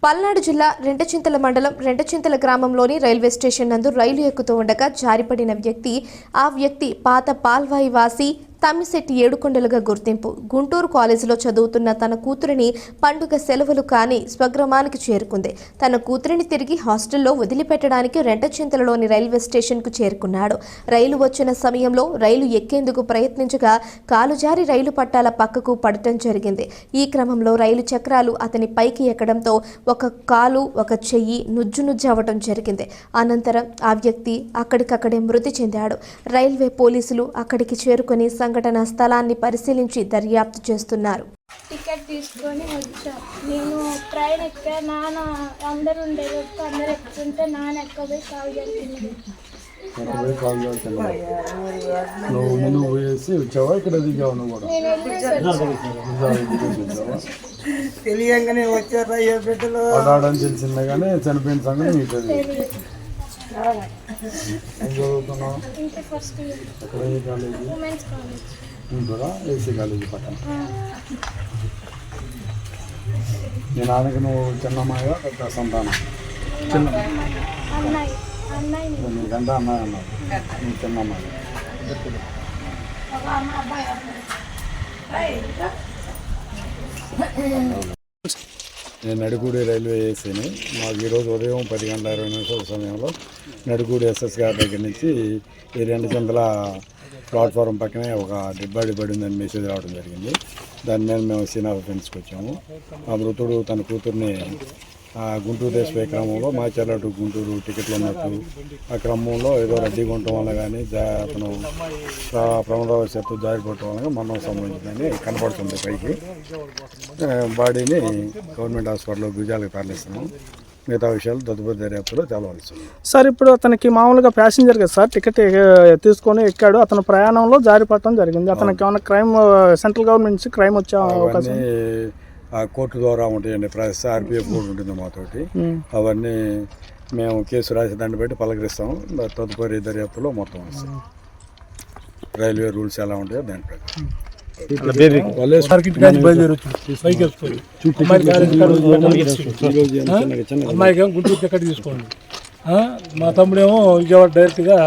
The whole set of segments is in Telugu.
పల్నాడు జిల్లా రెంటచింతల మండలం రెంటచింతల గ్రామంలోని రైల్వే స్టేషన్ నందు రైలు ఎక్కుతూ ఉండగా జారిపడిన ఆ వ్యక్తి పాత పాల్వాయి వాసి తమ్మిశెట్టి ఏడుకొండలుగా గుర్తింపు. గుంటూరు కాలేజీలో చదువుతున్న తన కూతురిని పండుగ సెలవులు కాని స్వగ్రామానికి చేరుకుంది. తన కూతురిని తిరిగి హాస్టల్లో వదిలిపెట్టడానికి రెంటచింతలలోని రైల్వే స్టేషన్కు చేరుకున్నాడు. రైలు వచ్చిన సమయంలో రైలు ఎక్కేందుకు ప్రయత్నించగా కాలు జారి రైలు పట్టాల పక్కకు పడటం జరిగింది. ఈ క్రమంలో రైలు చక్రాలు అతని పైకి ఎక్కడంతో ఒక కాలు ఒక చెయ్యి నుజ్జునుజ్జవటం జరిగింది. అనంతరం ఆ వ్యక్తి అక్కడికక్కడే మృతి చెందాడు. రైల్వే పోలీసులు అక్కడికి చేరుకొని సంఘటన స్థలాన్ని పరిశీలించి దర్యాప్తు చేస్తున్నారు. టికెట్ తీసుకొని వచ్చా. నేను ట్రైన్ ఎక్కా. నాన్న అందరూ ఉండేది, అందరు ఎక్కుతుంటే నాన్న ఎక్కబోయి కాలు జరిగింది. తెలియంగానే వచ్చారా పడాడని తెలిసిందే కానీ చనిపోయిన సంగతి మీకు తెలియదు. ఏం చదువుతున్నావు? ఎక్కడ ఏ కాలేజీ? ఉంటుందా? ఏసీ కాలేజీ పక్కన. మీ నాన్నకి నువ్వు చిన్నమ్మాయ పెద్ద సంతానం? చిన్న నీకంటే అమ్మాయి అన్నావు, నువ్వు చిన్నమ్మాయి. నేను నడుగూడి రైల్వే ఏసీని. మాకు ఈరోజు ఉదయం 10:20 సమయంలో నడుగూడి ఎస్ఎస్ గారి దగ్గర నుంచి ఈ రెంటచింతల ప్లాట్ఫారం పక్కనే ఒక డెడ్ బాడీ పడిందని మెసేజ్ రావడం జరిగింది. దాని మీద మేము సీన్ ఆఫ్ అఫెన్స్కి వచ్చాము. ఆ మృతుడు తన కూతుర్ని గుంటూరు దేశపోయే క్రమంలో మాచర్ల టు గుంటూరు టికెట్లు ఉన్నట్టు ఆ క్రమంలో ఏదో రద్దీగా ఉండటం వల్ల కానీ అతను ప్రమాదవశాత్తు జారిపోవటం వల్ల మరణం సంబంధించిందని కనపడుతుంది. పైకి బాడీని గవర్నమెంట్ హాస్పిటల్లో గుజాలకు తరలిస్తున్నాం. మిగతా విషయాలు తదుపరి దర్యాప్తులో తెలవాల్సి. సార్, ఇప్పుడు అతనికి మామూలుగా ప్యాసింజర్ కదా సార్, టికెట్ తీసుకొని ఎక్కాడు. అతను ప్రయాణంలో జారిపడటం జరిగింది. అతనికి ఏమైనా క్రైమ్ సెంట్రల్ గవర్నమెంట్ నుంచి క్రైమ్ వచ్చే అవకాశం? కోర్టు ద్వారా ఉంటాయండి. ఆర్పిఎఫ్ కూడా ఉంటుంది మాతోటి. అవన్నీ మేము కేసు రాసి దాన్ని బట్టి పలకరిస్తాము. తదుపరి దర్యాప్తులో మొత్తం వస్తాం. రైల్వే రూల్స్ ఎలా ఉంటాయో దాని ప్రకారం అమ్మాయికి గుంటూరు టికెట్ తీసుకోండి. మా తమ్ముడేమో విజయవాడ డైరెక్ట్గా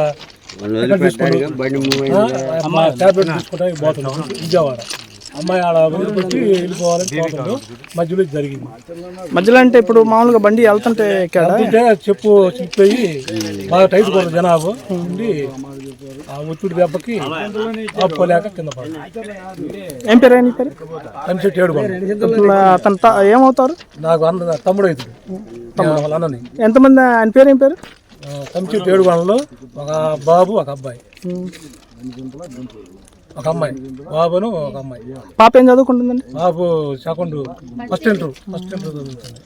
ట్యాబ్లెట్ తీసుకోవడానికి పోతున్నాం విజయవాడ. అమ్మాయి ఆడ వదిలిపెట్టి వెళ్ళిపోవాలని పోతుందో మధ్యలో జరిగింది. మధ్యలో అంటే ఇప్పుడు మామూలుగా బండి వెళ్తుంటే చెప్పు చిప్పిపోయి బాగా టైట్ కూడా జనాభా ఉండి ఆ ఒత్తిడి దెబ్బకి ఆపుకోలేక కింద పడి. ఏం పేరు? ఆయన పేరు తమ్మిశెట్టి ఏడుకొండలు. అతను ఏమవుతారు? నాకు తమ్ముడు అవుతుంది. వాళ్ళ అన్నని. ఎంతమంది? ఆయన పేరు ఏం పేరు? తమ్మిశెట్టి ఏడుకొండలు. ఒక బాబు, ఒక అబ్బాయి, ఒక అమ్మాయి. బాబును ఒక అమ్మాయి. పాప ఏం చదువుకుంటుందండి? బాబు సెకండ్ ఫస్ట్ ఇంటర్ చదువుతుంది.